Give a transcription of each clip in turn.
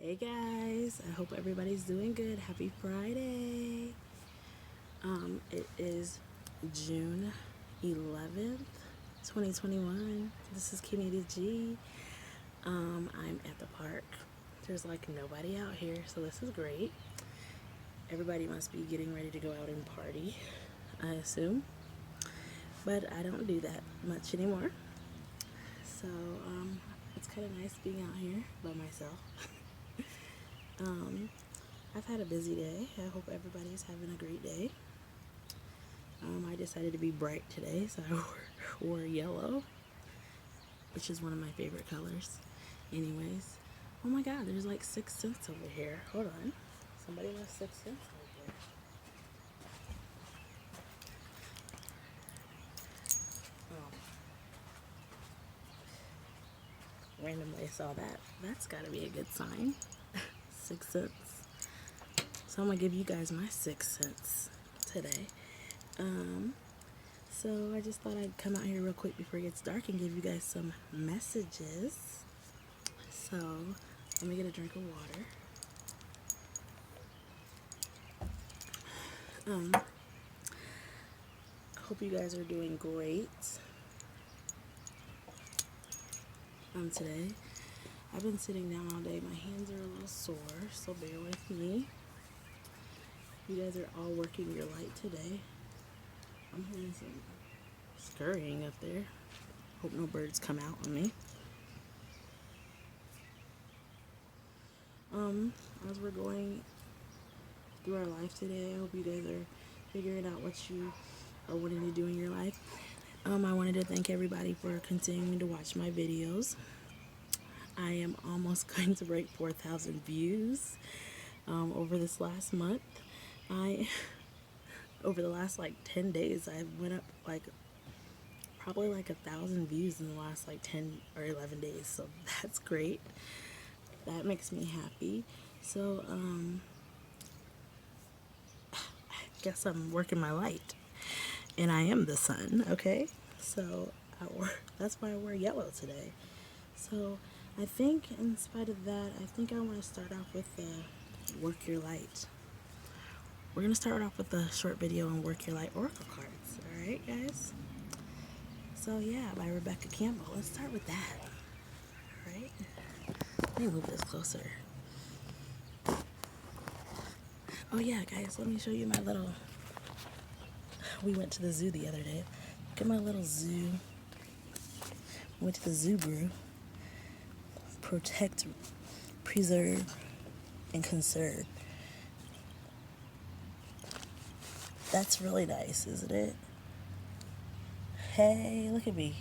Hey guys, I hope everybody's doing good. Happy Friday. It is June 11th, 2021. This is KimmyDaG. I'm at the park. There's like nobody out here, so this is great. Everybody must be getting ready to go out and party, I assume. But I don't do that much anymore. So, it's kind of nice being out here by myself. I've had a busy day. I hope everybody's having a great day. I decided to be bright today, so I wore yellow, which is one of my favorite colors. Anyways, oh my god, there's like 6 cents over here. Hold on. Somebody left 6 cents over there. Randomly saw that. That's gotta be a good sign. 6 cents. So I'm gonna give you guys my 6 cents today. So I just thought I'd come out here real quick before it gets dark and give you guys some messages. So let me get a drink of water. I hope you guys are doing great. Today I've been sitting down all day. My hands are a little sore, so bear with me. You guys are all working your light today. I'm hearing some scurrying up there. Hope no birds come out on me. As we're going through our life today, I hope you guys are figuring out what you are wanting to do in your life. I wanted to thank everybody for continuing to watch my videos. I am almost going to break 4,000 views over this last month. Over the last like 10 days, I went up like probably like 1,000 views in the last like 10 or 11 days. So that's great. That makes me happy. So I guess I'm working my light, and I am the sun. Okay, so that's why I wear yellow today. So I think, in spite of that, I think I want to start off with work your light. We're going to start off with a short video on Work Your Light Oracle cards. Alright, guys? So, yeah, by Rebecca Campbell. Let's start with that. Alright? Let me move this closer. Oh, yeah, guys, let me show you my little... We went to the zoo the other day. Look at my little zoo. We went to the zoo brew. Protect, preserve, and conserve. That's really nice, isn't it? Hey, look at me.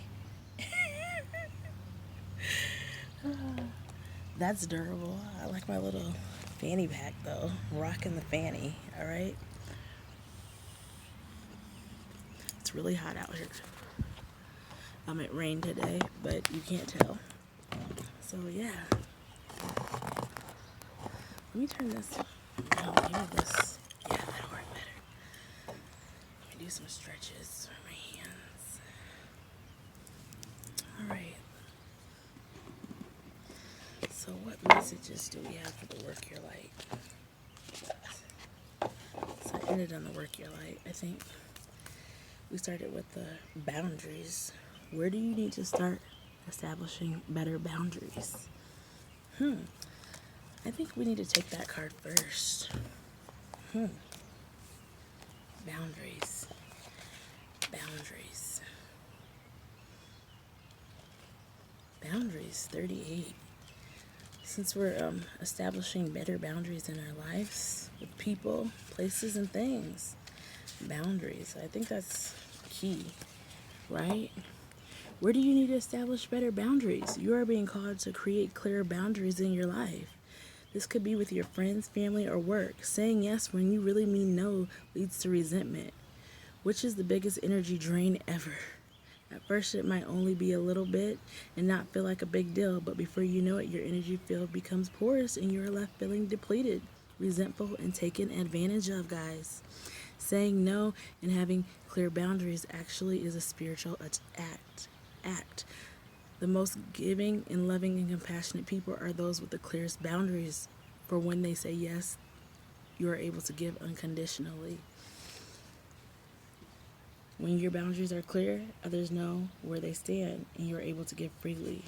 That's durable. I like my little fanny pack, though. Rocking the fanny, all right? It's really hot out here. It rained today, but you can't tell. So, yeah. Let me turn this. No, maybe this. Yeah, that'll work better. Let me do some stretches for my hands. Alright. So what messages do we have for the Work Your Light? So I ended on the Work Your Light. I think we started with the boundaries. Where do you need to start establishing better boundaries? I think we need to take that card first. Boundaries. Boundaries. Boundaries, 38. Since we're establishing better boundaries in our lives with people, places, and things. Boundaries. I think that's key, right? Where do you need to establish better boundaries? You are being called to create clear boundaries in your life. This could be with your friends, family, or work. Saying yes when you really mean no leads to resentment, which is the biggest energy drain ever. At first, it might only be a little bit and not feel like a big deal, but before you know it, your energy field becomes porous and you are left feeling depleted, resentful, and taken advantage of, guys. Saying no and having clear boundaries actually is a spiritual act. The most giving and loving and compassionate people are those with the clearest boundaries, for when they say yes, you are able to give unconditionally. When your boundaries are clear, others know where they stand and you are able to give freely.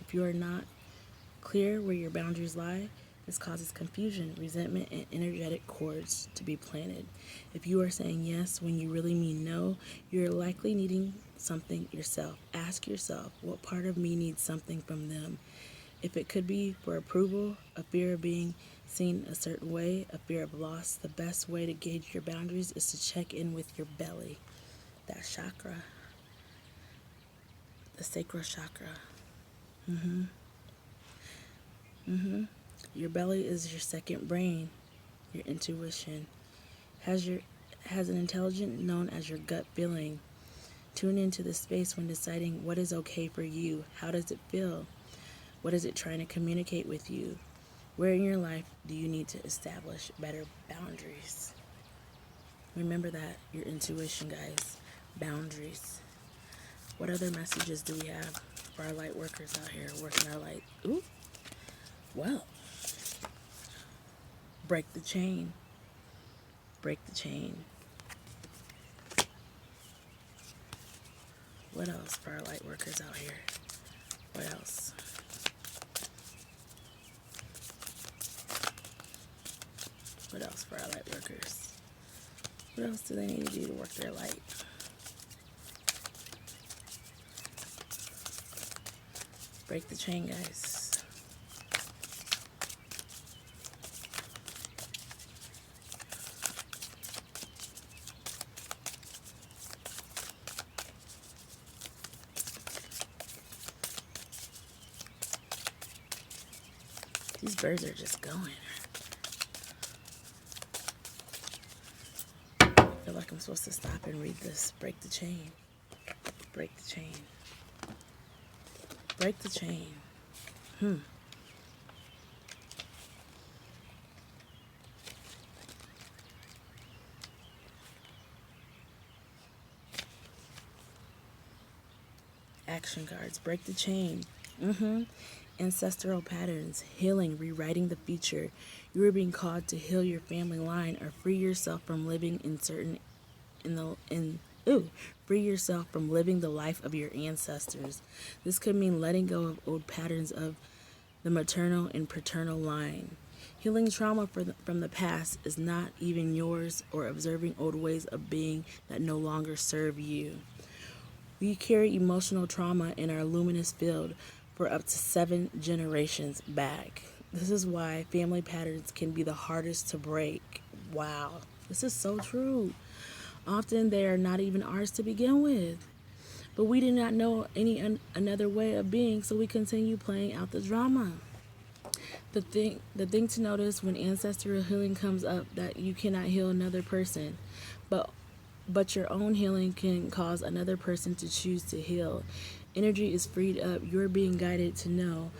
If you are not clear where your boundaries lie, this causes confusion, resentment, and energetic cords to be planted. If you are saying yes when you really mean no, you're likely needing something yourself. Ask yourself, what part of me needs something from them? If it could be for approval, a fear of being seen a certain way, a fear of loss, the best way to gauge your boundaries is to check in with your belly. That chakra, the sacral chakra. Your belly is your second brain, your intuition. Has an intelligence known as your gut feeling. Tune into the space when deciding what is okay for you. How does it feel? What is it trying to communicate with you? Where in your life do you need to establish better boundaries? Remember that, your intuition, guys. Boundaries. What other messages do we have for our light workers out here working our light? Ooh, well, break the chain. Break the chain. What else for our light workers out here? What else? What else for our light workers? What else do they need to do to work their light? Break the chain, guys. These birds are just going. I feel like I'm supposed to stop and read this. Break the chain. Break the chain. Break the chain. Action cards. Break the chain. Ancestral patterns. Healing. Rewriting the future. You are being called to heal your family line or free yourself from living free yourself from living the life of your ancestors. This could mean letting go of old patterns of the maternal and paternal line. Healing trauma from the past is not even yours, or observing old ways of being that no longer serve you. We carry emotional trauma in our luminous field for up to 7 generations back. This is why family patterns can be the hardest to break. Wow, this is so true. Often they are not even ours to begin with. But we did not know another way of being, so we continue playing out the drama. The thing to notice when ancestral healing comes up, that you cannot heal another person, but your own healing can cause another person to choose to heal. Energy is freed up. You're being guided to now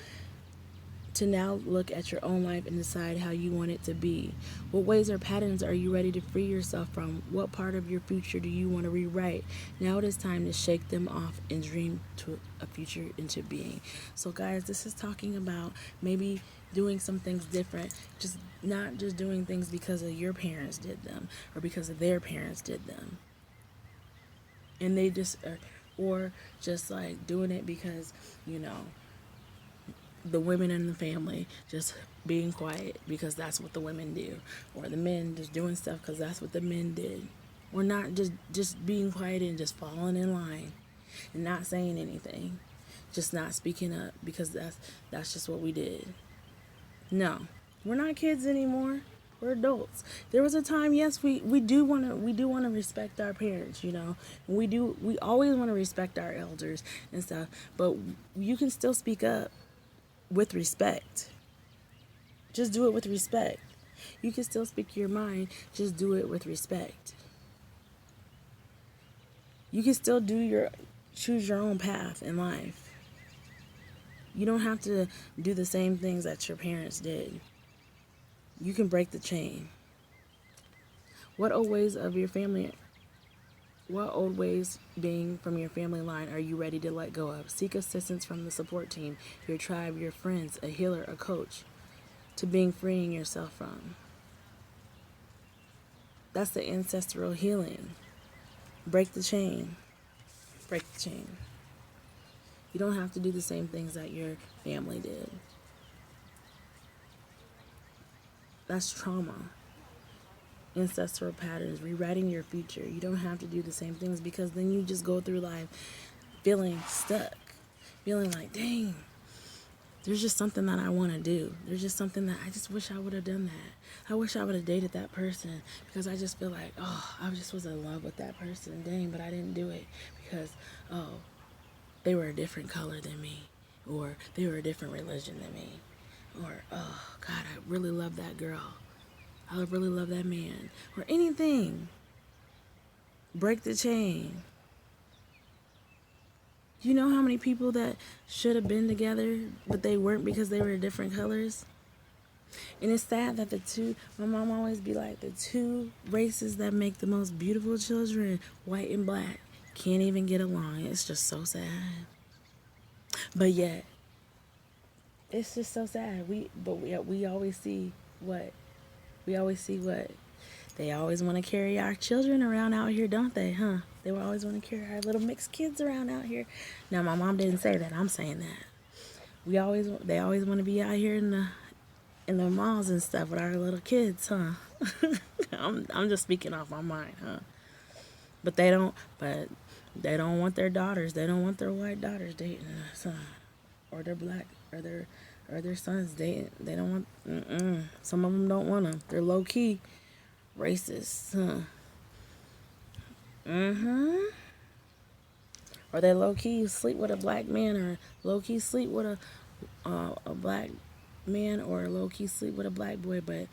look at your own life and decide how you want it to be. What ways or patterns are you ready to free yourself from? What part of your future do you want to rewrite? Now it is time to shake them off and dream to a future into being. So guys, this is talking about maybe doing some things different, just not just doing things because of your parents did them or because of their parents did them. And they just or just like doing it because, the women in the family just being quiet because that's what the women do, or the men just doing stuff because that's what the men did, or not just being quiet and just falling in line and not saying anything, just not speaking up because that's just what we did. No, we're not kids anymore. We're adults. There was a time, yes, we do want to respect our parents, and we always want to respect our elders and stuff, but you can still speak up with respect. Just do it with respect. You can still speak your mind, just do it with respect. You can still choose your own path in life. You don't have to do the same things that your parents did. You can break the chain. What old ways of your family What old ways being from your family line are you ready to let go of? Seek assistance from the support team, your tribe, your friends, a healer, a coach, to being freeing yourself from. That's the ancestral healing. Break the chain. Break the chain. You don't have to do the same things that your family did. That's trauma. Ancestral patterns, rewriting your future. You don't have to do the same things, because then you just go through life feeling stuck, feeling like, dang, there's just something that I want to do. There's just something that I just wish I would have done that. I wish I would have dated that person, because I just feel like, oh, I just was in love with that person. Dang, but I didn't do it because, oh, they were a different color than me, or they were a different religion than me, or, oh, God, I really love that girl. I really love that man, or anything. Break the chain. You know how many people that should have been together, but they weren't because they were different colors? And it's sad that my mom always be like, the two races that make the most beautiful children, white and black, can't even get along. It's just so sad. But yet, it's just so sad. We always see what? We always see what? They always want to carry our children around out here, don't they, huh? They will always want to carry our little mixed kids around out here. Now, my mom didn't say that. I'm saying that. They always want to be out here in the malls and stuff with our little kids, huh? I'm just speaking off my mind, huh? But they don't want their daughters. They don't want their white daughters dating us, huh? Or their black, or their sons dating. They don't want. Some of them don't want them. They're low key racist, huh? Or they low key sleep with a black man, or low key sleep with a black man, or low key sleep with a black boy, but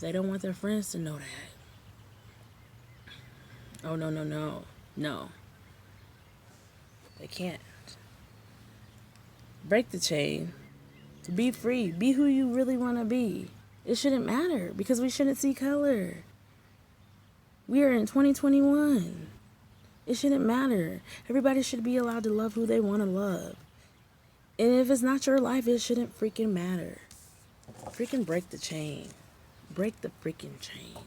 they don't want their friends to know that. Oh, no. They can't. Break the chain. To be free. Be who you really want to be. It shouldn't matter, because we shouldn't see color. We are in 2021. It shouldn't matter. Everybody should be allowed to love who they want to love. And if it's not your life, it shouldn't freaking matter. Freaking break the chain. Break the freaking chain.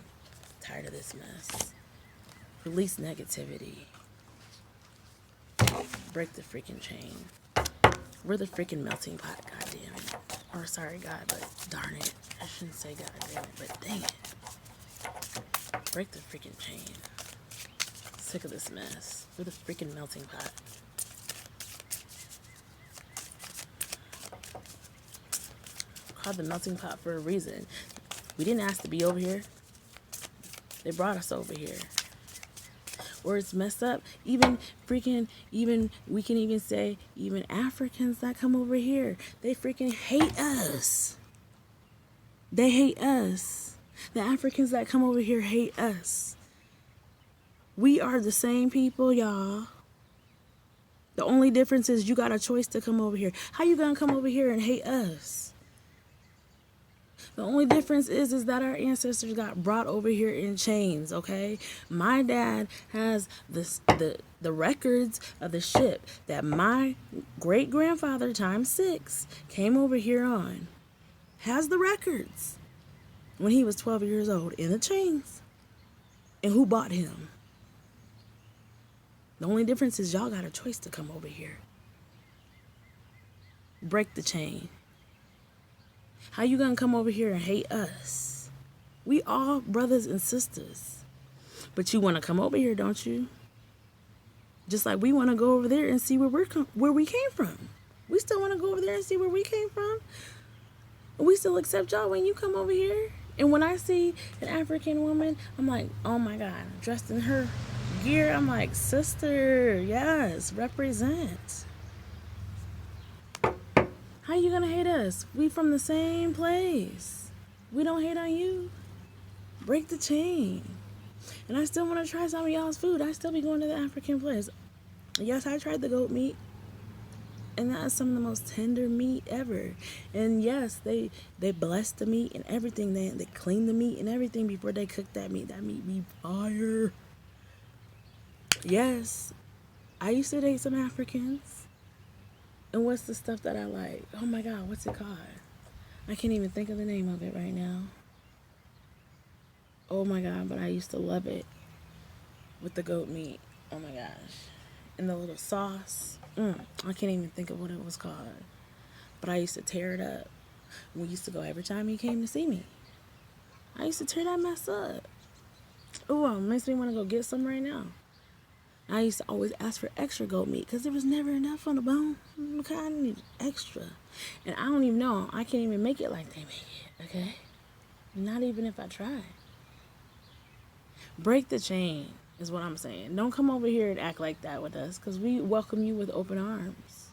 Tired of this mess. Release negativity. Break the freaking chain. We're the freaking melting pot, goddammit. Or sorry, God, but darn it. I shouldn't say God damn it, but dang it. Break the freaking chain. Sick of this mess. We're the freaking melting pot. Called the melting pot for a reason. We didn't ask to be over here. They brought us over here. Or it's messed up. We can even say, even Africans that come over here, they freaking hate us. They hate us. The Africans that come over here hate us. We are the same people, y'all. The only difference is you got a choice to come over here. How you gonna come over here and hate us? The only difference is that our ancestors got brought over here in chains, okay? My dad has the records of the ship that my great-grandfather times 6 came over here on. Has the records when he was 12 years old in the chains. And who bought him? The only difference is y'all got a choice to come over here. Break the chain. How you gonna come over here and hate us? We all brothers and sisters. But you wanna come over here, don't you? Just like we wanna go over there and see where we came from. We still wanna go over there and see where we came from. We still accept y'all when you come over here. And when I see an African woman, I'm like, oh my God, dressed in her gear, I'm like, sister, yes, represent. How you gonna hate us? We from the same place. We don't hate on you. Break the chain. And I still want to try some of y'all's food. I still be going to the African place. Yes, I tried the goat meat. And that is some of the most tender meat ever. And yes, they bless the meat and everything. They clean the meat and everything before they cook that meat. That meat be fire. Yes, I used to date some Africans. And what's the stuff that I like? Oh my God, what's it called? I can't even think of the name of it right now. Oh my God, but I used to love it with the goat meat. Oh my gosh. And the little sauce. I can't even think of what it was called. But I used to tear it up. We used to go every time he came to see me. I used to tear that mess up. Oh, it makes me want to go get some right now. I used to always ask for extra goat meat because there was never enough on the bone. Okay, I need extra. And I don't even know. I can't even make it like they make it, okay? Not even if I try. Break the chain is what I'm saying. Don't come over here and act like that with us because we welcome you with open arms.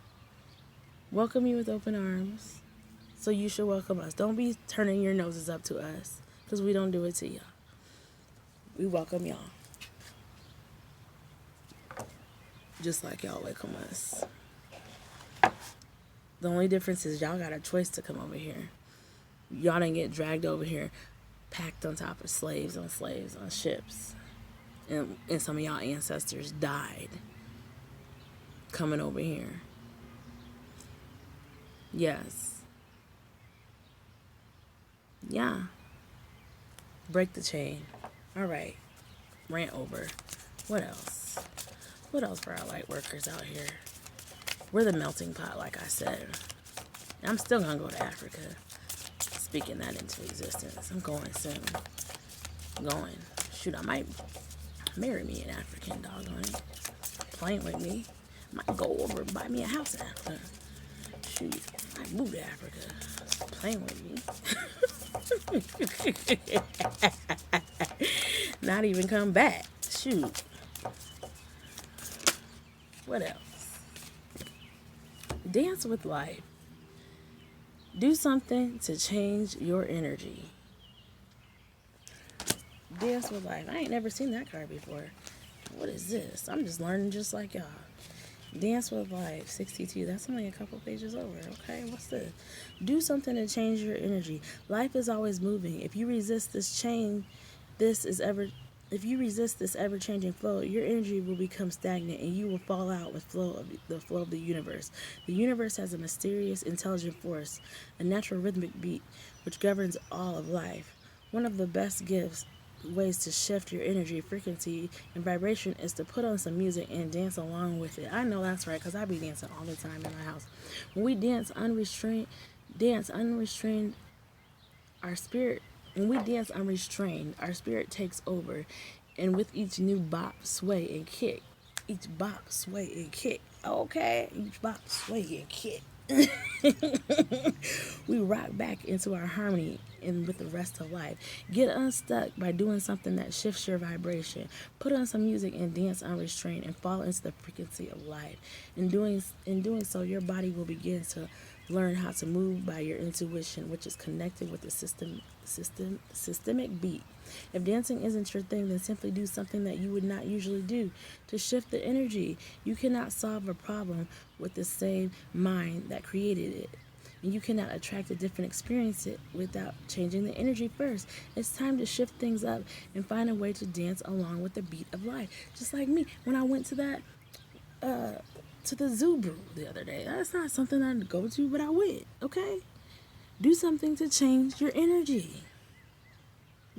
Welcome you with open arms. So you should welcome us. Don't be turning your noses up to us because we don't do it to y'all. We welcome y'all. Just like y'all welcome us. The only difference is y'all got a choice to come over here. Y'all didn't get dragged over here, packed on top of slaves on ships. And some of y'all ancestors died coming over here. Yes. Yeah. Break the chain. All right. Rant over. What else? What else for our light workers out here? We're the melting pot, like I said. I'm still going to go to Africa. Speaking that into existence. I'm going soon. Going. Shoot, I might marry me an African, doggone it. Playing with me. Might go over and buy me a house in Africa. Shoot, I might move to Africa. Playing with me. Not even come back. Shoot. What else? Dance with life. Do something to change your energy. Dance with life. I ain't never seen that card before. What is this? I'm just learning just like y'all. Dance with life, 62. That's only a couple pages over. Okay, what's this? Do something to change your energy. Life is always moving. If you resist this ever-changing flow, your energy will become stagnant and you will fall out with the flow of the universe. The universe has a mysterious, intelligent force, a natural rhythmic beat which governs all of life. One of the best ways to shift your energy, frequency, and vibration is to put on some music and dance along with it. I know that's right because I be dancing all the time in my house. When we dance unrestrained, our spirit when we dance unrestrained, our spirit takes over, and with each new bop, sway, and kick, okay, each bop, sway, and kick, we rock back into our harmony and with the rest of life. Get unstuck by doing something that shifts your vibration. Put on some music and dance unrestrained and fall into the frequency of life. In doing so, your body will begin to learn how to move by your intuition, which is connected with the systemic beat. If dancing isn't your thing, then simply do something that you would not usually do to shift the energy. You cannot solve a problem with the same mind that created it. And you cannot attract a different experience without changing the energy first. It's time to shift things up and find a way to dance along with the beat of life. Just like me, when I went to the zoo brew the other day. That's not something I'd go to, but I went, okay? Do something to change your energy.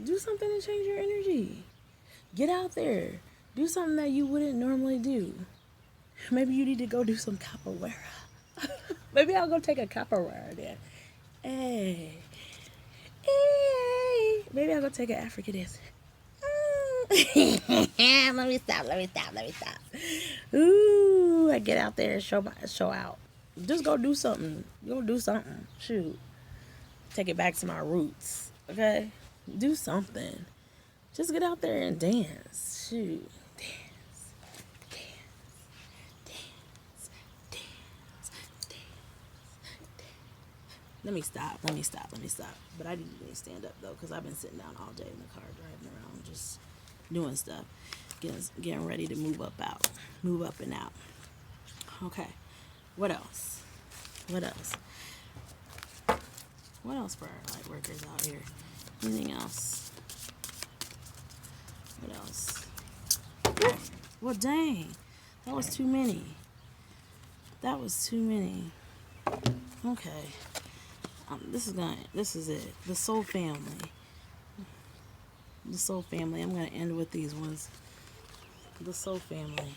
Do something to change your energy. Get out there. Do something that you wouldn't normally do. Maybe you need to go do some capoeira. Maybe I'll go take a capoeira then. Hey. Maybe I'll go take an African dance. Let me stop. Ooh, I get out there and show out. Just go do something. Shoot. Take it back to my roots. Okay? Do something. Just get out there and dance. Shoot. Dance. Let me stop. But I didn't really stand up, though, because I've been sitting down all day in the car driving around just doing stuff. Getting ready to move up and out. Okay. What else for our light workers out here? Anything else? What else? Well, dang. That was too many. That was too many. Okay. This is it. The soul family. The soul family. I'm gonna end with these ones. The soul family.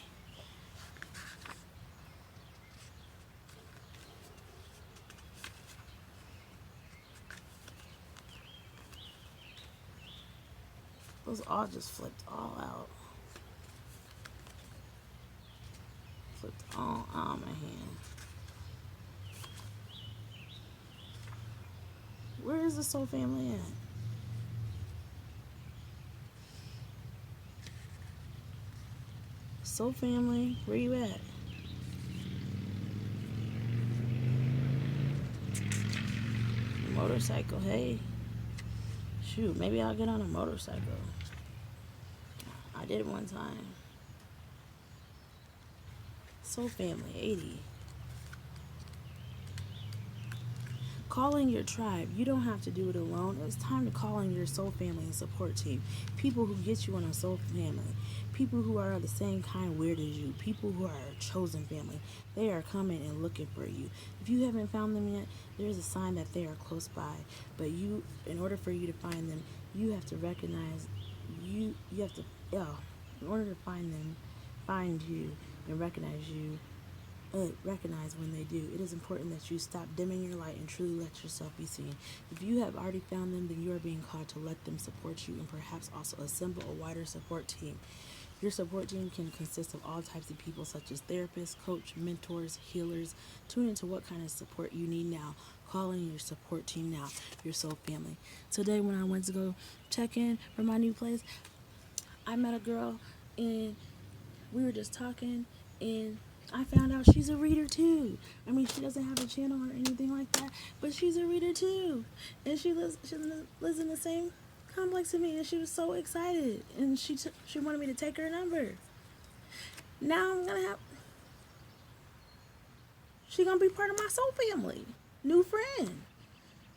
Those all just flipped all out. Flipped all out my hand. Where is the soul family at? Soul family, where you at? Motorcycle, hey. Shoot, maybe I'll get on a motorcycle. I did it one time. Soul family, 80. Calling your tribe. You don't have to do it alone. It's time to call in your soul family and support team. People who get you on a soul family. People who are the same kind weird as you. People who are a chosen family. They are coming and looking for you. If you haven't found them yet, there's a sign that they are close by. But you, in order for you to find them, you have to recognize, in order to find you and recognize you, recognize when they do. It is important that you stop dimming your light and truly let yourself be seen. If you have already found them, then you are being called to let them support you and perhaps also assemble a wider support team. Your support team can consist of all types of people such as therapists, coach, mentors, healers. Tune into what kind of support you need now. Call in your support team now, your soul family. Today when I went to go check in for my new place, I met a girl and we were just talking, and I found out she's a reader too. I mean, she doesn't have a channel or anything like that, but she's a reader too. And she lives in the same complex as me, and she was so excited. And she wanted me to take her number. Now she's gonna be part of my soul family, new friend.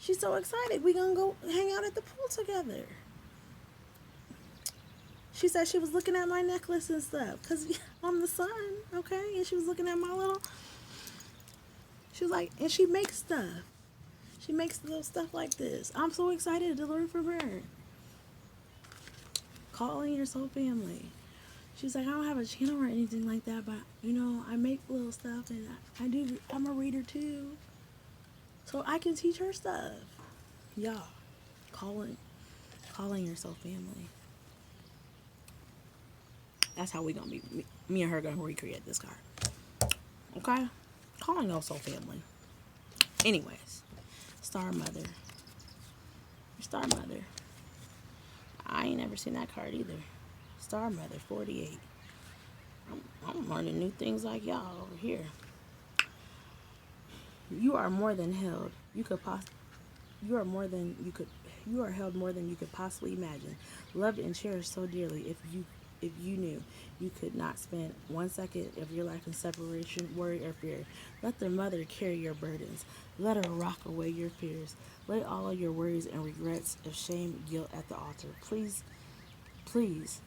She's so excited. We gonna go hang out at the pool together. She said she was looking at my necklace and stuff because I'm the sun, okay? And she was looking at my little. She was like, and she makes stuff. She makes little stuff like this. I'm so excited to learn from her. Calling your soul family. She's like, I don't have a channel or anything like that, but I make little stuff, and I'm a reader too, so I can teach her stuff. Y'all, calling your soul family. That's how we gonna be. Me and her gonna recreate this card. Okay? Calling your soul family. Anyways, Star Mother. Star Mother. I ain't never seen that card either. Star Mother, 48. I'm learning new things like y'all over here. You are more than held. You are held more than you could possibly imagine. Loved and cherished so dearly. If you knew, you could not spend 1 second of your life in separation, worry, or fear. Let the mother carry your burdens. Let her rock away your fears. Lay all of your worries and regrets of shame, guilt at the altar. Please,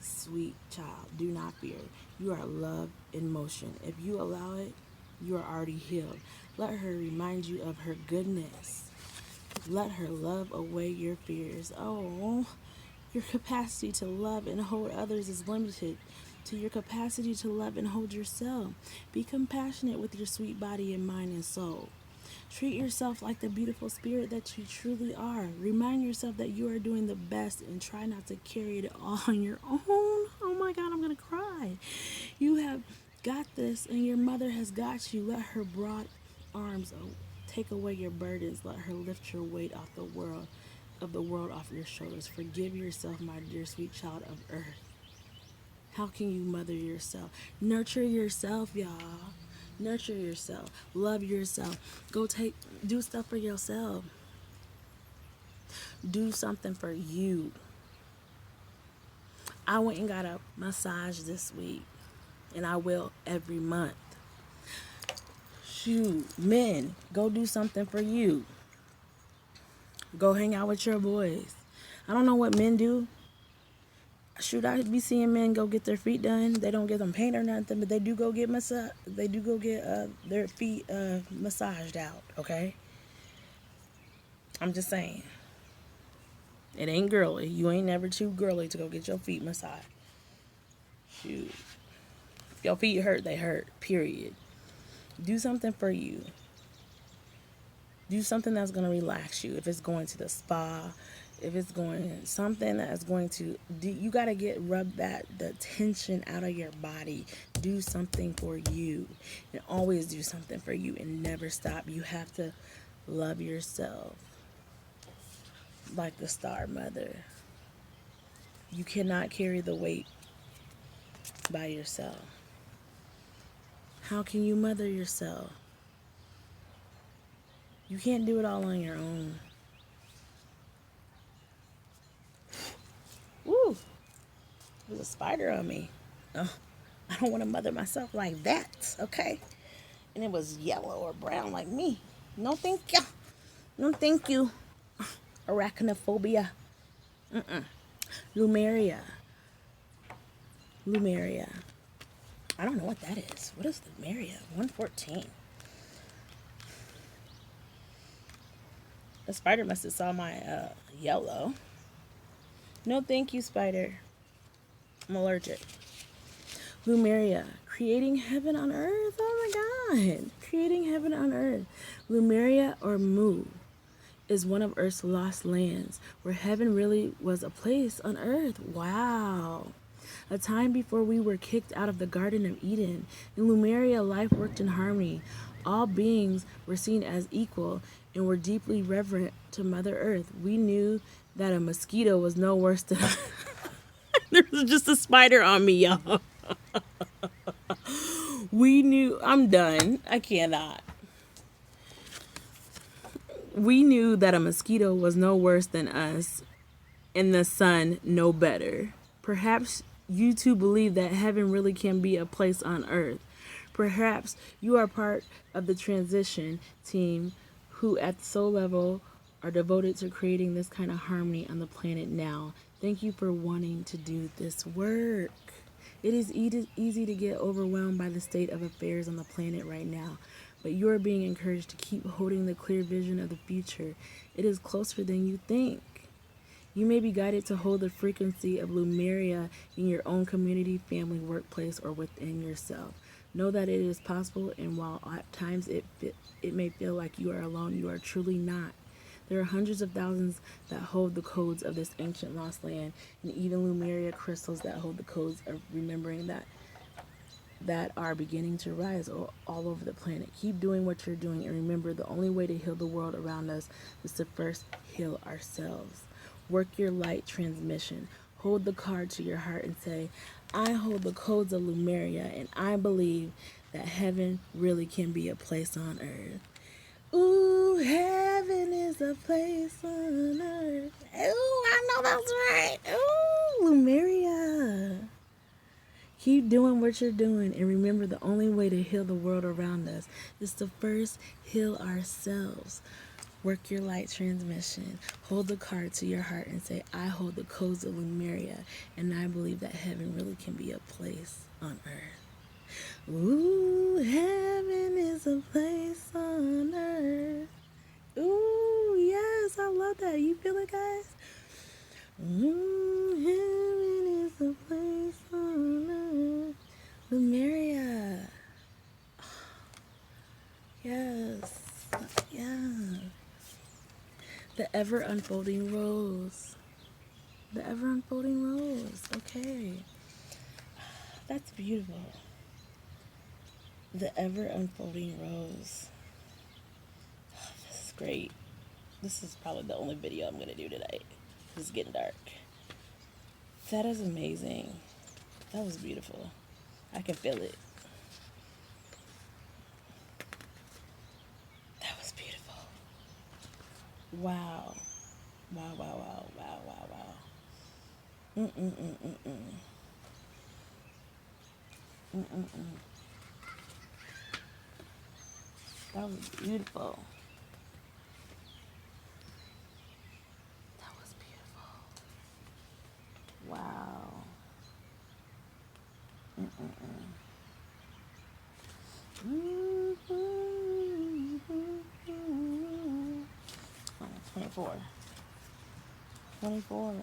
sweet child, do not fear. You are love in motion. If you allow it, you are already healed. Let her remind you of her goodness. Let her love away your fears. Oh, your capacity to love and hold others is limited to your capacity to love and hold yourself. Be compassionate with your sweet body and mind and soul. Treat yourself like the beautiful spirit that you truly are. Remind yourself that you are doing the best and try not to carry it all on your own. Oh my God, I'm going to cry. You have got this, and your mother has got you. Let her broad arms take away your burdens. Let her lift your weight off the world off your shoulders. Forgive yourself, my dear sweet child of earth. How can you mother yourself? Nurture yourself, y'all. Nurture yourself. Love yourself. Do stuff for yourself. Do something for you. I went and got a massage this week, and I will every month. Shoot, men, go do something for you. Go hang out with your boys. I don't know what men do. Shoot, I be seeing men go get their feet done. They don't get them paint or nothing, but they do go get their feet massaged out. Okay, I'm just saying. It ain't girly. You ain't never too girly to go get your feet massaged. Shoot, if your feet hurt, they hurt. Period. Do something for you. Do something that's going to relax you. If it's going to the spa, if it's going something that's going to you got to rub the tension out of your body. Do something for you, and always do something for you, and never stop. You have to love yourself like the star mother. You cannot carry the weight by yourself. How can you mother yourself? You can't do it all on your own. Woo! There's a spider on me. Oh, I don't want to mother myself like that, okay? And it was yellow or brown like me. No, thank you. No, thank you. Arachnophobia. Lumeria. Lumeria. I don't know what that is. What is Lumeria? 114. The spider must have saw my yellow. No, thank you, spider. I'm allergic. Lumeria, creating heaven on earth. Oh my God, creating heaven on earth. Lumeria, or Mu, is one of Earth's lost lands, where heaven really was a place on earth. Wow. A time before we were kicked out of the Garden of Eden. In Lumeria, life worked in harmony. All beings were seen as equal and were deeply reverent to Mother Earth. We knew that a mosquito was no worse than... There was just a spider on me, y'all. We knew... I'm done. I cannot. We knew that a mosquito was no worse than us, and the sun no better. Perhaps you too believe that heaven really can be a place on earth. Perhaps you are part of the transition team who at the soul level are devoted to creating this kind of harmony on the planet now. Thank you for wanting to do this work. It is easy to get overwhelmed by the state of affairs on the planet right now, but you are being encouraged to keep holding the clear vision of the future. It is closer than you think. You may be guided to hold the frequency of Lumeria in your own community, family, workplace, or within yourself. Know that it is possible, and while at times it may feel like you are alone, you are truly not. There are hundreds of thousands that hold the codes of this ancient lost land, and even Lumeria crystals that hold the codes of remembering that are beginning to rise all over the planet. Keep doing what you're doing, and remember, the only way to heal the world around us is to first heal ourselves. Work your light transmission. Hold the card to your heart and say, I hold the codes of Lumeria, and I believe that heaven really can be a place on earth. Ooh, heaven is a place on earth. Ooh, I know that's right. Ooh, Lumeria. Keep doing what you're doing, and remember, the only way to heal the world around us is to first heal ourselves. Work your light transmission. Hold the card to your heart and say, I hold the codes of Lumeria, and I believe that heaven really can be a place on earth. Ooh, heaven is a place on earth. Ooh, yes, I love that. You feel it, guys? Ooh, heaven is a place on earth. Lumeria. Yes. Yeah. The ever unfolding rose. The ever unfolding rose. Okay. That's beautiful. The ever unfolding rose. This is great. This is probably the only video I'm going to do today. It's getting dark. That is amazing. That was beautiful. I can feel it. That was beautiful. Wow. Wow, wow, wow, wow, wow, wow. That was beautiful. That was beautiful. Wow. 24. 24.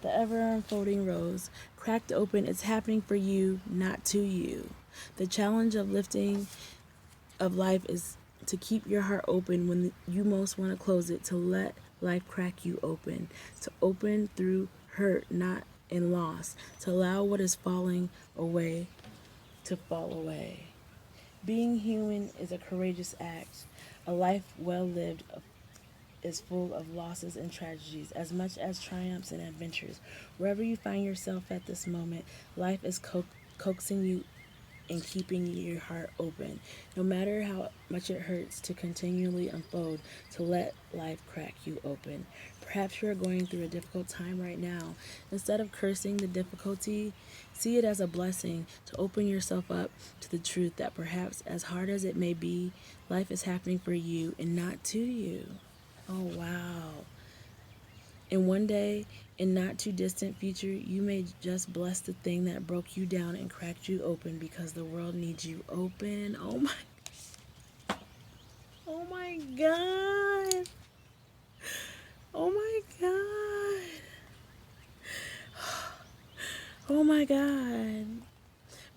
The ever-unfolding rose, cracked open, it's happening for you, not to you. The challenge of lifting of life is to keep your heart open when you most want to close it, to let life crack you open, to open through hurt, not in loss, to allow what is falling away to fall away. Being human is a courageous act. A life well lived is full of losses and tragedies, as much as triumphs and adventures. Wherever you find yourself at this moment, life is coaxing you and keeping your heart open. No matter how much it hurts to continually unfold, to let life crack you open. Perhaps you're going through a difficult time right now. Instead of cursing the difficulty, see it as a blessing to open yourself up to the truth that perhaps, as hard as it may be, life is happening for you and not to you. Oh, wow. And one day, in not too distant future, you may just bless the thing that broke you down and cracked you open because the world needs you open. Oh my God. Oh my God. Oh my God.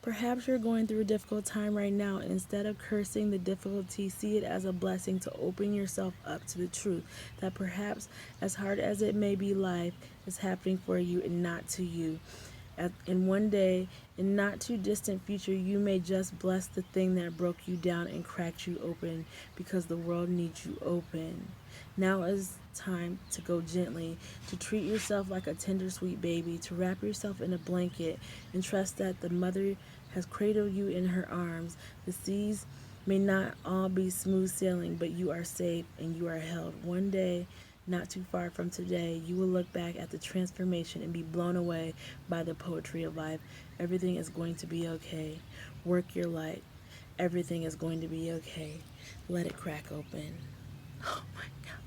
Perhaps you're going through a difficult time right now, and instead of cursing the difficulty, see it as a blessing to open yourself up to the truth that perhaps, as hard as it may be, life is happening for you and not to you. In one day, in not too distant future, you may just bless the thing that broke you down and cracked you open because the world needs you open. Now is time to go gently, to treat yourself like a tender, sweet baby, to wrap yourself in a blanket and trust that the mother has cradled you in her arms. The seas may not all be smooth sailing, but you are safe and you are held. One day, not too far from today, you will look back at the transformation and be blown away by the poetry of life. Everything is going to be okay. Work your light. Everything is going to be okay. Let it crack open. Oh my God.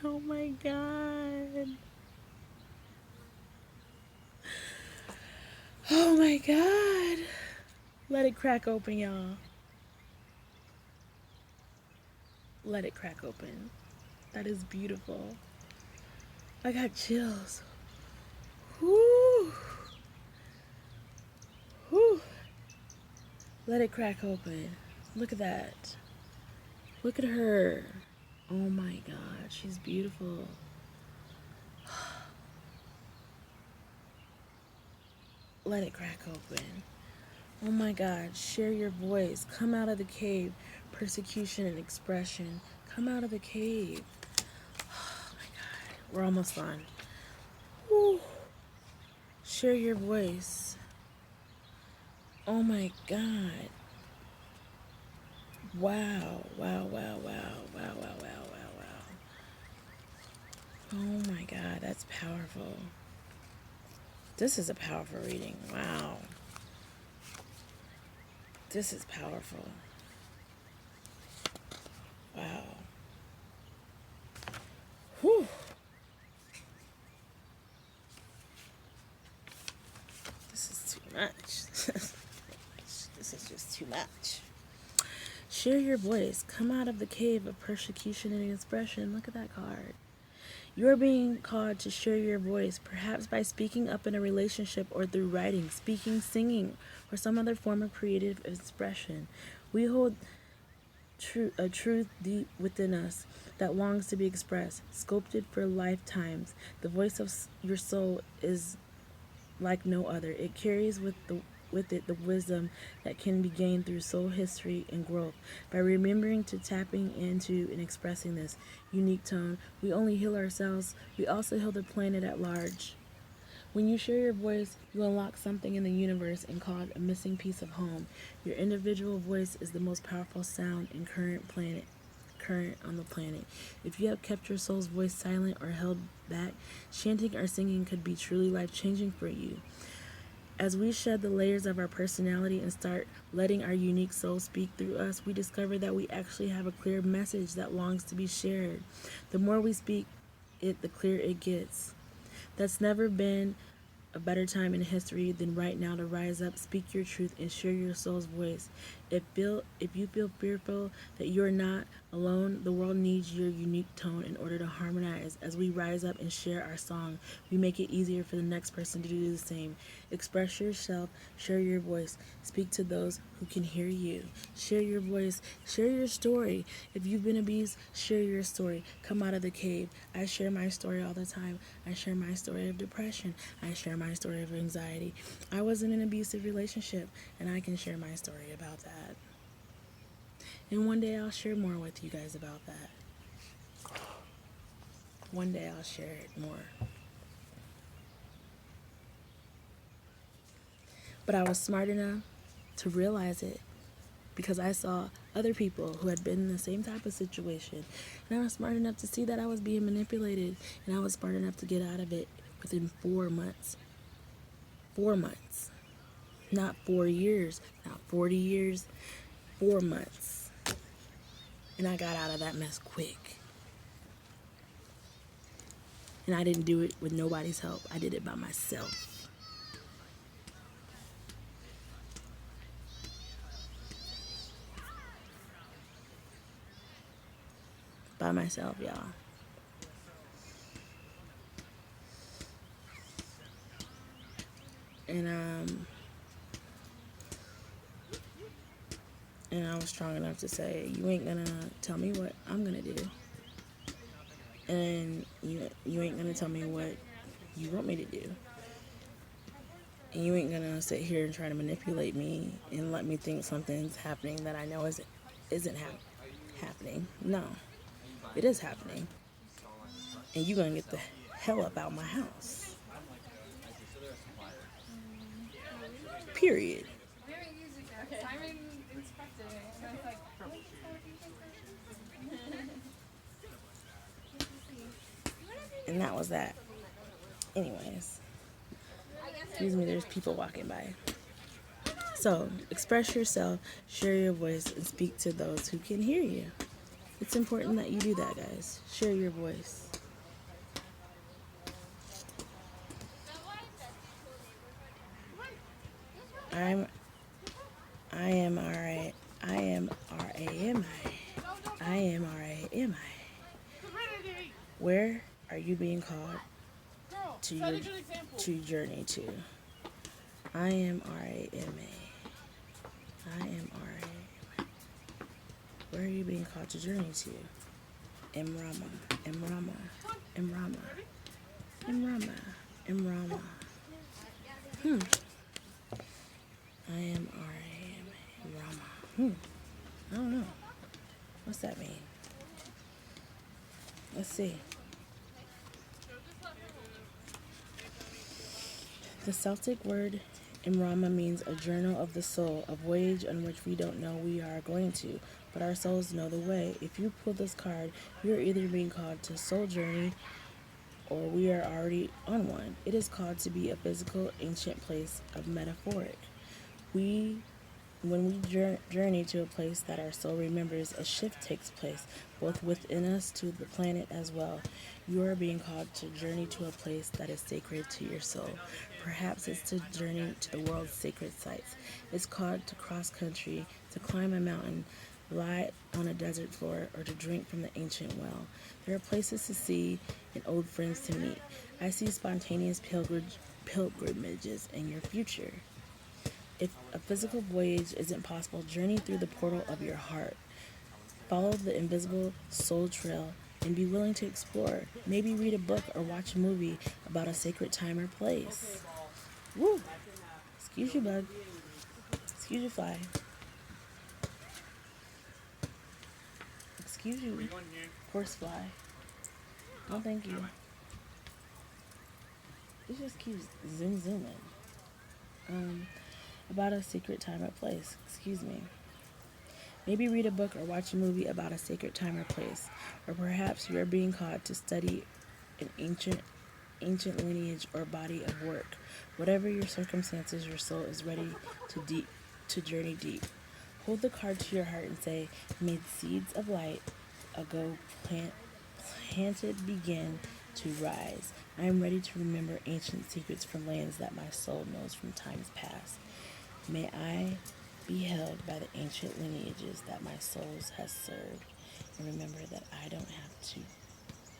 Oh my God. Oh my God. Let it crack open, y'all. Let it crack open. That is beautiful. I got chills. Whoo. Whoo. Let it crack open. Look at that. Look at her. Oh my God, she's beautiful. Let it crack open. Oh my God, share your voice. Come out of the cave. Persecution and expression. Come out of the cave. Oh my God, we're almost done. Woo. Share your voice. Oh my God. Wow, wow, wow, wow, wow, wow, wow, wow, wow. Oh my God, that's powerful. This is a powerful reading. Wow. This is powerful. Wow. Whew. This is too much. This is just too much. Share your voice. Come out of the cave of persecution and expression. Look at that card. You're being called to share your voice, perhaps by speaking up in a relationship or through writing, speaking, singing, or some other form of creative expression. We hold a truth deep within us that longs to be expressed, sculpted for lifetimes. The voice of your soul is like no other. It carries with it the wisdom that can be gained through soul history and growth. By remembering to tapping into and expressing this unique tone, we only heal ourselves, we also heal the planet at large. When you share your voice, you unlock something in the universe and call it a missing piece of home. Your individual voice is the most powerful sound in current on the planet. If you have kept your soul's voice silent or held back, chanting or singing could be truly life-changing for you. As we shed the layers of our personality and start letting our unique soul speak through us, we discover that we actually have a clear message that longs to be shared. The more we speak it, the clearer it gets. That's never been a better time in history than right now to rise up, speak your truth, and share your soul's voice. If you feel fearful that you're not alone, the world needs your unique tone in order to harmonize. As we rise up and share our song, we make it easier for the next person to do the same. Express yourself, share your voice, speak to those who can hear you. Share your voice, share your story. If you've been abused, share your story. Come out of the cave. I share my story all the time. I share my story of depression. I share my story of anxiety. I was in an abusive relationship, and I can share my story about that. And one day I'll share more with you guys about that. One day I'll share it more. But I was smart enough to realize it because I saw other people who had been in the same type of situation. And I was smart enough to see that I was being manipulated. And I was smart enough to get out of it within 4 months. 4 months. Not 4 years, not 40 years, 4 months. And I got out of that mess quick. And I didn't do it with nobody's help. I did it by myself. By myself, y'all. And I was strong enough to say, you ain't gonna tell me what I'm gonna do. And you ain't gonna tell me what you want me to do. And you ain't gonna sit here and try to manipulate me and let me think something's happening that I know isn't happening. No, it is happening. And you gonna get the hell up out my house. Period. And that was that. Anyways. Excuse me, there's people walking by. So, express yourself, share your voice, and speak to those who can hear you. It's important that you do that, guys. Share your voice. I am alright. I am R-A-M-I. I am R-A-M-I. Where are you being called to journey to? I am R-A-M-A. I am R-A-M-A. Where are you being called to journey to? Imrama. Imrama. Imrama. Imrama. Imrama. I am R-A-M-A. Rama. I don't know. What's that mean? Let's see. The Celtic word Imrama means a journal of the soul, a voyage on which we don't know we are going to, but our souls know the way. If you pull this card, you're either being called to soul journey or we are already on one. It is called to be a physical, ancient place of metaphoric. When we journey to a place that our soul remembers, a shift takes place, both within us to the planet as well. You are being called to journey to a place that is sacred to your soul. Perhaps it's to journey to the world's sacred sites. It's called to cross country, to climb a mountain, lie on a desert floor, or to drink from the ancient well. There are places to see and old friends to meet. I see spontaneous pilgrimages in your future. If a physical voyage isn't possible, journey through the portal of your heart. Follow the invisible soul trail and be willing to explore. Maybe read a book or watch a movie about a sacred time or place. Woo! Excuse you, bug. Excuse you, fly. Excuse you, horsefly. No, thank you. It just keeps zooming. About a secret time or place. Excuse me. Maybe read a book or watch a movie about a sacred time or place. Or perhaps you are being called to study an ancient lineage or body of work. Whatever your circumstances, your soul is ready to journey deep. Hold the card to your heart and say, may the seeds of light ago planted begin to rise. I am ready to remember ancient secrets from lands that my soul knows from times past. May I be held by the ancient lineages that my soul has served, and remember that I don't have to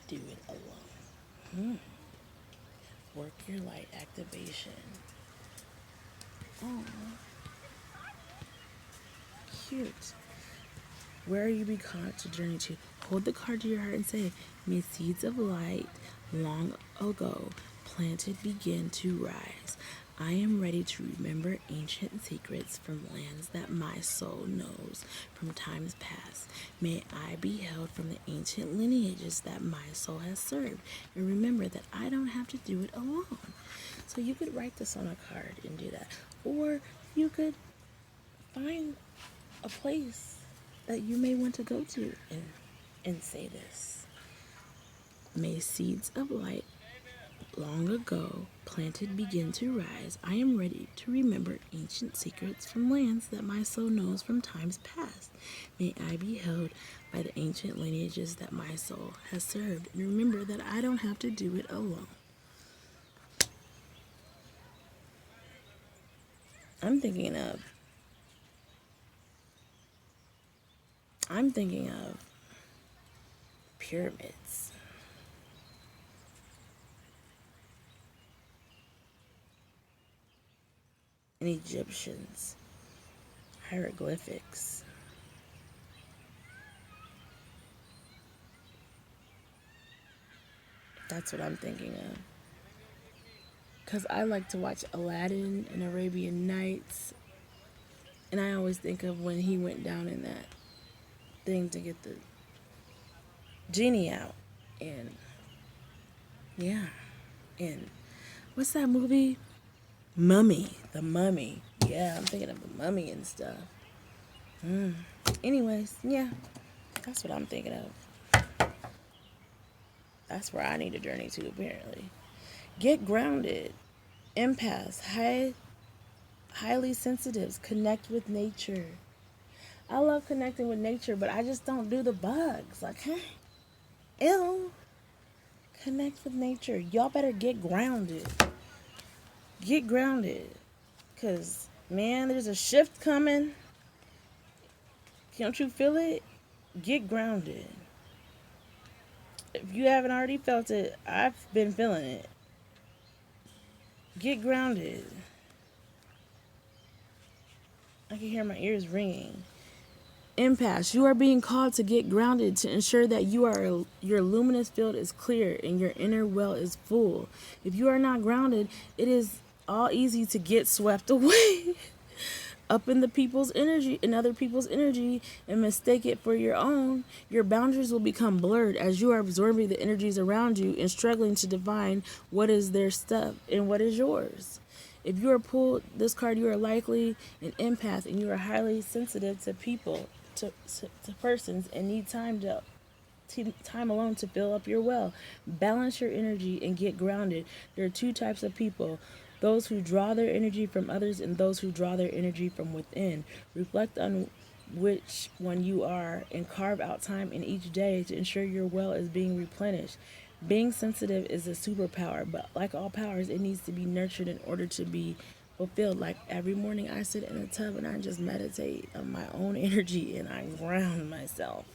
do it alone. Work your light activation. Oh, cute. Where are you being called to journey to? Hold the card to your heart and say, may seeds of light long ago planted begin to rise. I am ready to remember ancient secrets from lands that my soul knows from times past. May I be held from the ancient lineages that my soul has served. And remember that I don't have to do it alone. So you could write this on a card and do that. Or you could find a place that you may want to go to and say this. May seeds of light long ago planted begin to rise. I am ready to remember ancient secrets from lands that my soul knows from times past. May I be held by the ancient lineages that my soul has served. And remember that I don't have to do it alone. I'm thinking of pyramids. And Egyptians. Hieroglyphics. That's what I'm thinking of. Because I like to watch Aladdin and Arabian Nights. And I always think of when he went down in that thing to get the genie out. And yeah. And what's that movie? Mummy. The Mummy. Yeah, I'm thinking of the Mummy and stuff. Anyways, yeah. That's what I'm thinking of. That's where I need a journey to, apparently. Get grounded. Empaths. Highly sensitives. Connect with nature. I love connecting with nature, but I just don't do the bugs. Like, ew. Connect with nature. Y'all better get grounded. Get grounded. Because, man, there's a shift coming. Don't you feel it? Get grounded. If you haven't already felt it, I've been feeling it. Get grounded. I can hear my ears ringing. Empaths, you are being called to get grounded to ensure that your luminous field is clear and your inner well is full. If you are not grounded, it is all easy to get swept away up in other people's energy and mistake it for your own. Your boundaries will become blurred as you are absorbing the energies around you and struggling to define what is their stuff and what is yours. If you are pulled this card, you are likely an empath and you are highly sensitive to people, to persons, and need time alone to fill up your well. Balance your energy and get grounded. There are two types of people: those who draw their energy from others and those who draw their energy from within. Reflect on which one you are and carve out time in each day to ensure your well is being replenished. Being sensitive is a superpower, but like all powers, it needs to be nurtured in order to be fulfilled. Like every morning I sit in a tub and I just meditate on my own energy and I ground myself.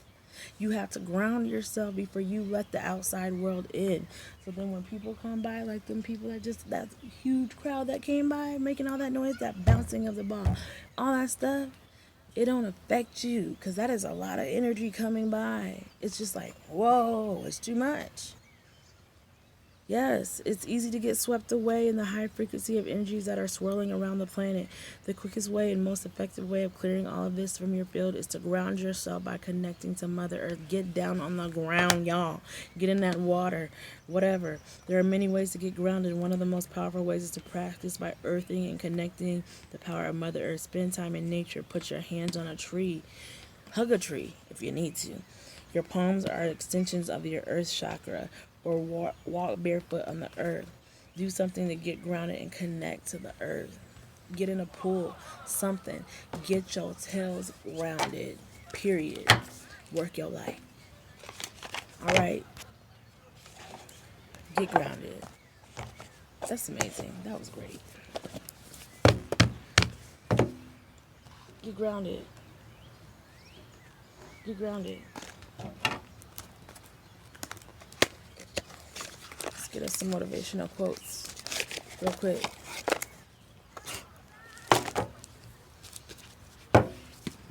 You have to ground yourself before you let the outside world in. So then when people come by, like them people that huge crowd that came by making all that noise, that bouncing of the ball, all that stuff, it don't affect you because that is a lot of energy coming by. It's just like, whoa, it's too much. Yes, it's easy to get swept away in the high frequency of energies that are swirling around the planet. The quickest way and most effective way of clearing all of this from your field is to ground yourself by connecting to Mother Earth. Get down on the ground, y'all. Get in that water, whatever. There are many ways to get grounded. One of the most powerful ways is to practice by earthing and connecting the power of Mother Earth. Spend time in nature. Put your hands on a tree. Hug a tree if you need to. Your palms are extensions of your earth chakra, or walk barefoot on the earth. Do something to get grounded and connect to the earth. Get in a pool, something. Get your tails grounded, period. Work your life. All right. Get grounded. That's amazing. That was great. Get grounded. Get grounded. Let's get us some motivational quotes real quick.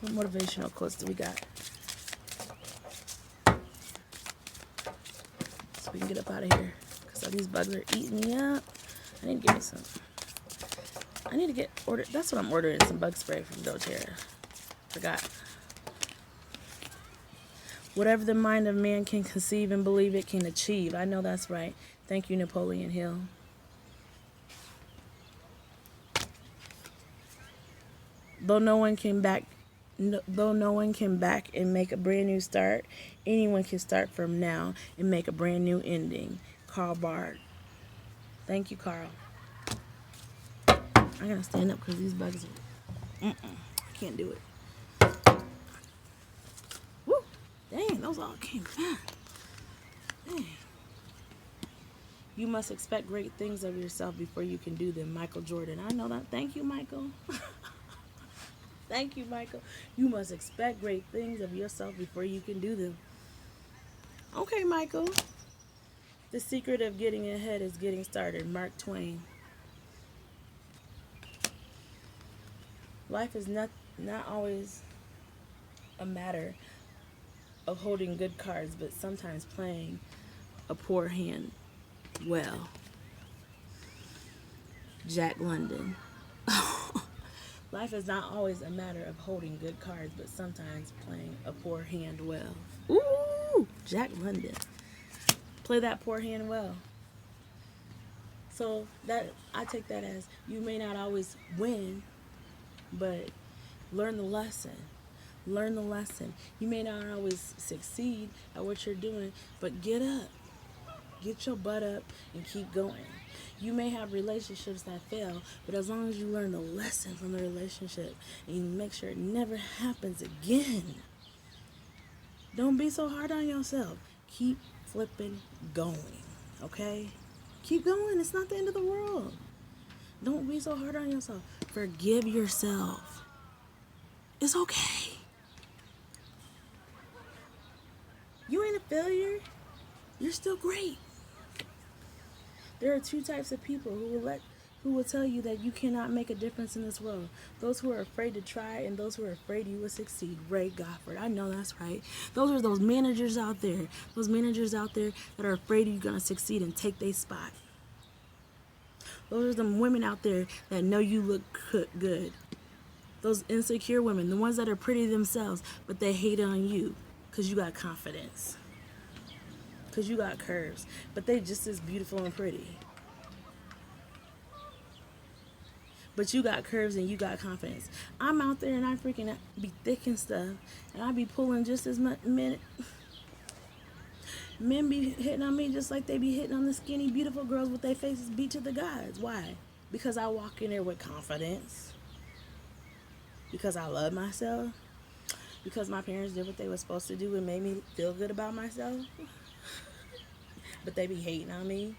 What motivational quotes do we got? So we can get up out of here. Because all these bugs are eating me up. I need to get me some. I need to get ordered. That's what I'm ordering, some bug spray from DoTerra. Forgot. Whatever the mind of man can conceive and believe it can achieve. I know that's right. Thank you, Napoleon Hill. Though no one can back and make a brand new start, anyone can start from now and make a brand new ending. Karl Barth. Thank you, Carl. I gotta stand up because these bugs are... I can't do it. Woo! Dang, those all came fast. Dang. You must expect great things of yourself before you can do them. Michael Jordan. I know that. Thank you, Michael. Thank you, Michael. You must expect great things of yourself before you can do them. Okay, Michael. The secret of getting ahead is getting started. Mark Twain. Life is not always a matter of holding good cards, but sometimes playing a poor hand well. Jack London. Life is not always a matter of holding good cards, but sometimes playing a poor hand well. Ooh, Jack London. Play that poor hand well. So that I take that as you may not always win, but learn the lesson. Learn the lesson. You may not always succeed at what you're doing, but get up. Get your butt up and keep going. You may have relationships that fail, but as long as you learn the lesson from the relationship and you make sure it never happens again, don't be so hard on yourself. Keep flipping going, okay? Keep going. It's not the end of the world. Don't be so hard on yourself. Forgive yourself. It's okay. You ain't a failure. You're still great. There are two types of people who will tell you that you cannot make a difference in this world. Those who are afraid to try and those who are afraid you will succeed. Ray Gofford. I know that's right. Those are those managers out there. Those managers out there that are afraid you're going to succeed and take their spot. Those are them women out there that know you look good. Those insecure women, the ones that are pretty themselves, but they hate on you because you got confidence. Because you got curves, but they just as beautiful and pretty. But you got curves and you got confidence. I'm out there and I freaking be thick and stuff, and I be pulling just as much men. Men be hitting on me just like they be hitting on the skinny, beautiful girls with their faces beat to the gods. Why? Because I walk in there with confidence. Because I love myself. Because my parents did what they were supposed to do and made me feel good about myself. But they be hating on me.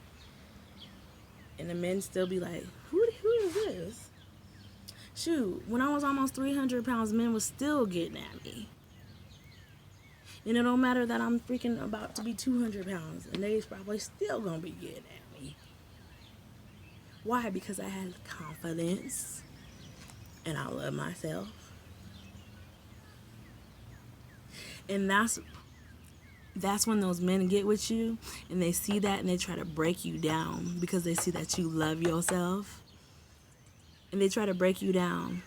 And the men still be like, who is this? Shoot, when I was almost 300 pounds, men was still getting at me. And it don't matter that I'm freaking about to be 200 pounds. And they's probably still going to be getting at me. Why? Because I had confidence. And I love myself. And that's when those men get with you and they see that and they try to break you down because they see that you love yourself. And they try to break you down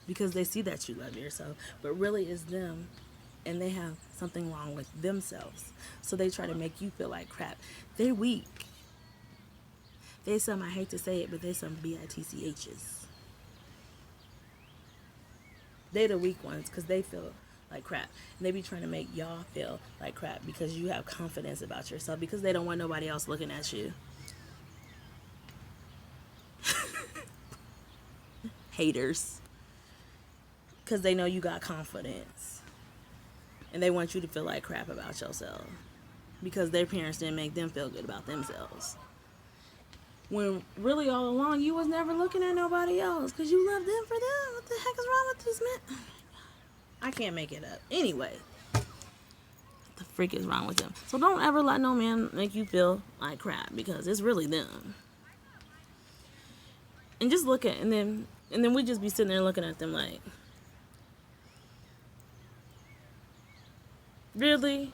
because they see that you love yourself. But really it's them and they have something wrong with themselves. So they try to make you feel like crap. They're weak. They some, I hate to say it, but they some bitchs. They the weak ones because they feel like crap. And they be trying to make y'all feel like crap because you have confidence about yourself because they don't want nobody else looking at you. Haters. Because they know you got confidence. And they want you to feel like crap about yourself. Because their parents didn't make them feel good about themselves. When really all along you was never looking at nobody else because you loved them for them. What the heck is wrong with this man? I can't make it up. Anyway, what the freak is wrong with them? So don't ever let no man make you feel like crap because it's really them. And just look at, and then we just be sitting there looking at them like, really?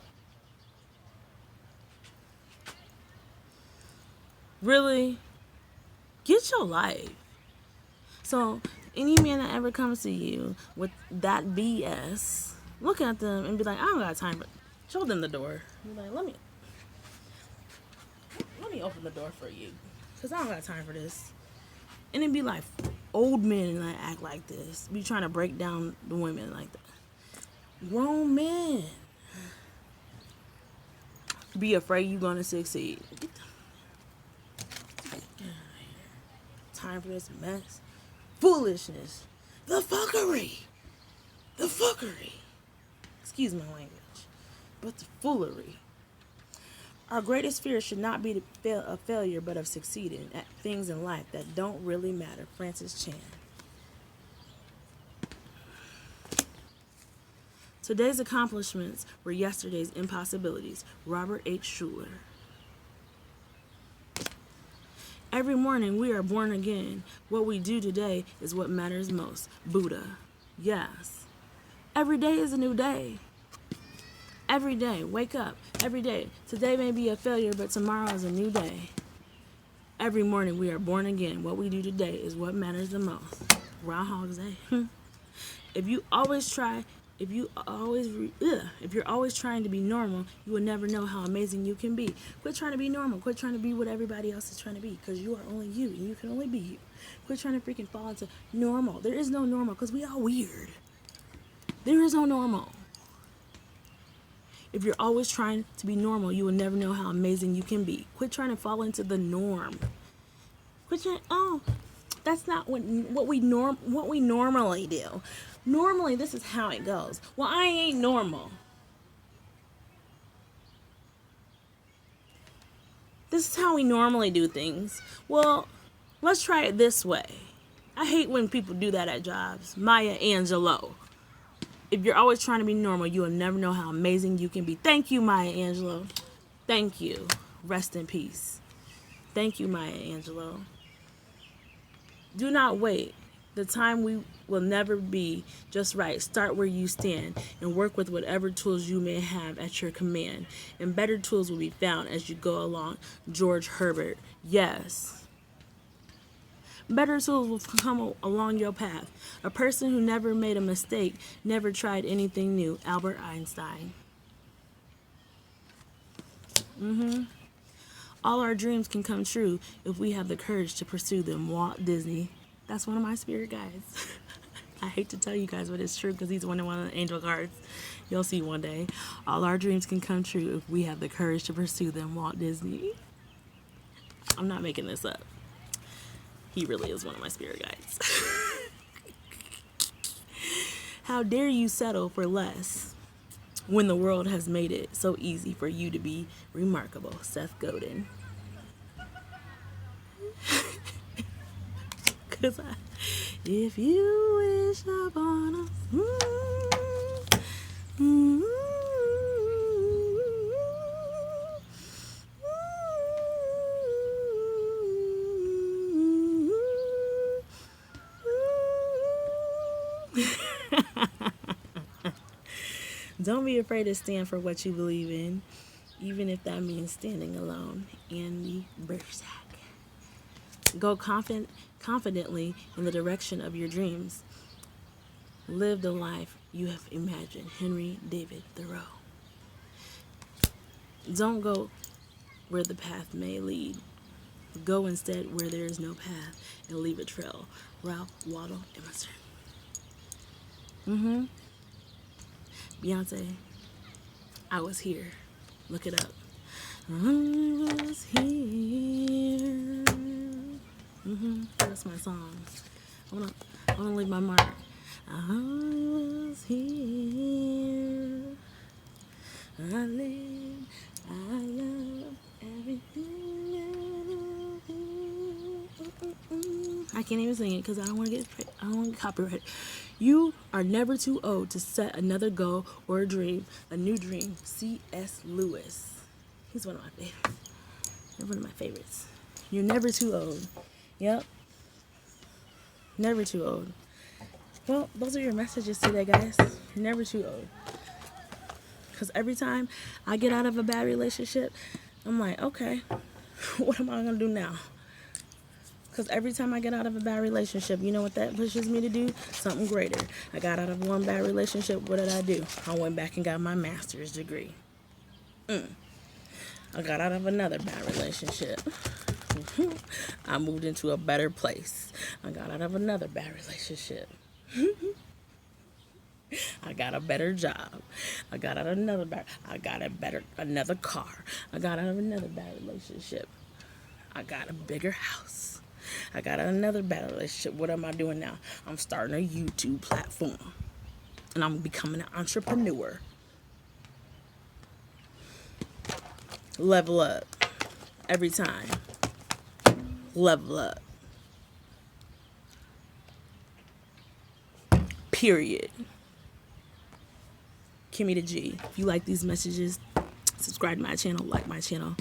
Really? Get your life. So any man that ever comes to you with that BS, look at them and be like, I don't got time, but show them the door. Be like, let me open the door for you, cause I don't got time for this. And it'd be like old men that act like this, be trying to break down the women like that. Grown men be afraid you're gonna succeed. Time for this mess. Foolishness. The fuckery. Excuse my language. But the foolery. Our greatest fear should not be of failure, but of succeeding at things in life that don't really matter. Francis Chan. Today's accomplishments were yesterday's impossibilities. Robert H. Schuller. Every morning we are born again. What we do today is what matters most. Buddha. Yes. Every day is a new day. Every day. Wake up. Every day. Today may be a failure, but tomorrow is a new day. Every morning we are born again. What we do today is what matters the most. Groundhog's Day. If you're always trying to be normal, you will never know how amazing you can be. Quit trying to be normal. Quit trying to be what everybody else is trying to be, because you are only you, and you can only be you. Quit trying to freaking fall into normal. There is no normal, because we all weird. There is no normal. If you're always trying to be normal, you will never know how amazing you can be. Quit trying to fall into the norm. Quit trying, that's not what we normally do. Normally, this is how it goes. Well, I ain't normal. This is how we normally do things. Well, let's try it this way. I hate when people do that at jobs. Maya Angelou. If you're always trying to be normal, you will never know how amazing you can be. Thank you, Maya Angelou. Thank you. Rest in peace. Thank you, Maya Angelou. Do not wait. The time will never be just right. Start where you stand and work with whatever tools you may have at your command. And better tools will be found as you go along. George Herbert. Yes. Better tools will come along your path. A person who never made a mistake never tried anything new. Albert Einstein. All our dreams can come true if we have the courage to pursue them. Walt Disney. That's one of my spirit guides. I hate to tell you guys, but it's true, because he's one of the angel cards. You'll see one day. All our dreams can come true if we have the courage to pursue them. Walt Disney. I'm not making this up. He really is one of my spirit guides. How dare you settle for less when the world has made it so easy for you to be remarkable. Seth Godin. Cause if you wish upon us, don't be afraid to stand for what you believe in, even if that means standing alone. Andy Bursack. Go confidently in the direction of your dreams. Live the life you have imagined. Henry David Thoreau. Don't go where the path may lead. Go instead where there is no path and leave a trail. Ralph Waldo Emerson. Beyonce. I was here. Look it up. I was here. That's my song. I wanna leave my mark. I was here. I live. I love everything. I can't even sing it because I don't want to get copyrighted. You are never too old to set another goal or a dream, a new dream. C.S. Lewis. He's one of my favorites. You're one of my favorites. You're never too old. Yep. Never too old. Well, those are your messages today, guys. You're never too old. Because every time I get out of a bad relationship, I'm like, okay, what am I going to do now? Because every time I get out of a bad relationship, you know what that pushes me to do? Something greater. I got out of one bad relationship. What did I do? I went back and got my master's degree. I got out of another bad relationship. I moved into a better place. I got out of another bad relationship. I got a better job. I got out of another bad. I got another car. I got out of another bad relationship. I got a bigger house. I got out of another bad relationship. What am I doing now? I'm starting a YouTube platform, and I'm becoming an entrepreneur. Level up every time. Level up. Period. KimmyDaG. If you like these messages, subscribe to my channel, like my channel.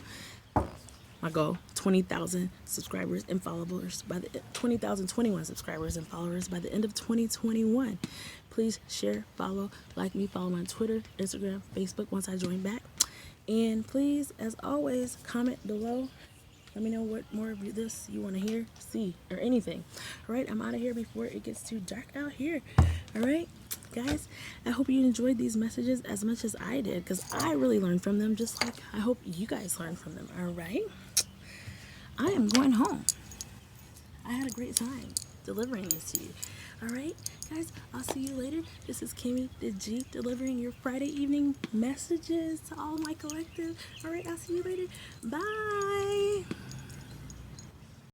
My goal, 20,000 subscribers and followers by the 20,021 subscribers and followers by the end of 2021. Please share, follow, like me, follow me on Twitter, Instagram, Facebook once I join back. And please, as always, comment below. Let me know what more of this you want to hear, see, or anything. All right, I'm out of here before it gets too dark out here. All right, guys, I hope you enjoyed these messages as much as I did, because I really learned from them, just like I hope you guys learned from them. All right, I am going home. I had a great time delivering this to you. All right, guys, I'll see you later. This is KimmyDaG delivering your Friday evening messages to all my collective. All right, I'll see you later. Bye.